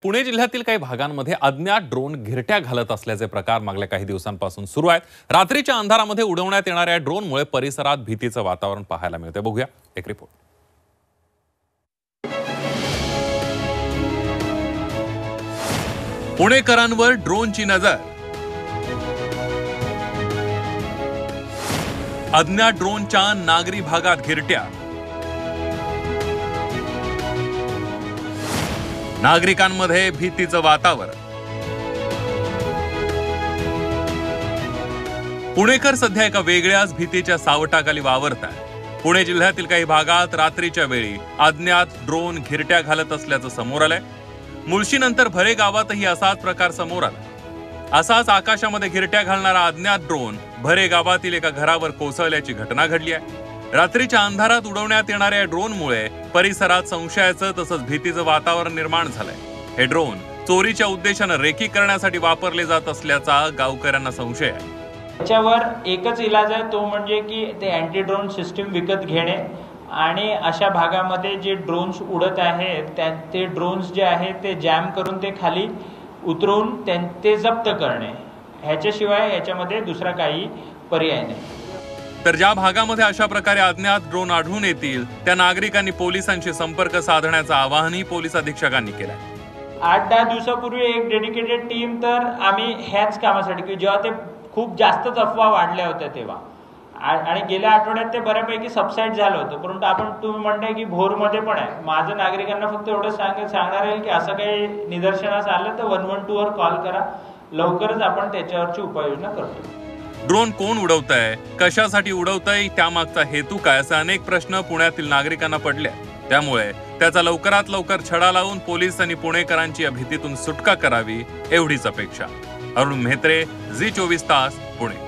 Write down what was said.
पुणे जिल्ह्यातील काही भागांमध्ये अज्ञात ड्रोन घिरट्या घालत असल्याचे प्रकार मागल्या काही दिवसांपासून सुरू आहेत। रात्रीच्या अंधारामध्ये उडवण्यात येणाऱ्या ड्रोनमुळे परिसरात भीतीचं वातावरण पाहायला मिळते। बघूया एक रिपोर्ट। पुणेकरांवर ड्रोनची नजर। अज्ञात ड्रोनच्या नागरी भागात घिरट्या। नागरिकांमध्ये भीतीचं वातावरण। पुणेकर सध्या एका वेगळ्याच भीतीच्या सावटाखाली वावरतात। पुणे जिल्ह्यातील काही भागात रात्रीच्या वेळी अज्ञात ड्रोन घिरट्या घालत असल्याचं समोर आलंय। मुळशीनंतर भरे गावातही असाच प्रकार समोर आला। असाच आकाशामध्ये घिरट्या घालणारा अज्ञात ड्रोन भरे गावातील एका घरावर कोसळल्याची घटना घडली आहे। रात्रीच्या अंधारात उडवण्यात येणाऱ्या ड्रोनमुळे परिसरात संशयाचं तसंच भीतीचं वातावरण निर्माण झालंय। हे ड्रोन चोरीच्या उद्देशाने रेकी करण्यासाठी वापरले जात असल्याचा गावकऱ्यांना संशय आहे। त्याच्यावर एकच इलाज आहे, तो म्हणजे की ते अँटी ड्रोन सिस्टीम विकत घेणे आणि अशा भागामध्ये जे ड्रोन्स उडत आहेत ते ड्रोन्स जे आहेत ते जॅम करून ते खाली उतरवून ते जप्त करणे। ह्याच्याशिवाय ह्याच्यामध्ये दुसरा काही पर्याय नाही। तर ज्या भागामध्ये अशा प्रकारे अज्ञात ड्रोन आढळून येतील त्या नागरिकांनी पोलिसांशी संपर्क साधण्याचं आवाहनही पोलीस अधीक्षकांनी केलंय। 8-10 दिवसापूर्वी एक डेडिकेटेड टीम तर आम्ही ह्याच कामासाठी की जेव्हा ते खूप जास्तच अफवा वाढल्या होत्या तेव्हा आणि गेल्या आठवड्यात ते बऱ्यापैकी सबसाईड झालं होतं। परंतु तुम्ही म्हणताय की भोरमध्ये पण आहे। माझं नागरिकांना फक्त एवढं सांगणार आहे की असं काही निदर्शनास आलं तर 112 वर कॉल करा, लवकरच आपण त्याच्यावरची उपाययोजना करतो। ड्रोन कोण उडवतंय, कशासाठी उडवतंय, त्यामागचा हेतू काय, असे अनेक प्रश्न पुण्यातील नागरिकांना पडले। त्यामुळे त्याचा लवकरात लवकर छडा लावून पोलिसांनी पुणेकरांची या भीतीतून सुटका करावी एवढीच अपेक्षा। अरुण म्हेत्रे, झी 24 तास, पुणे।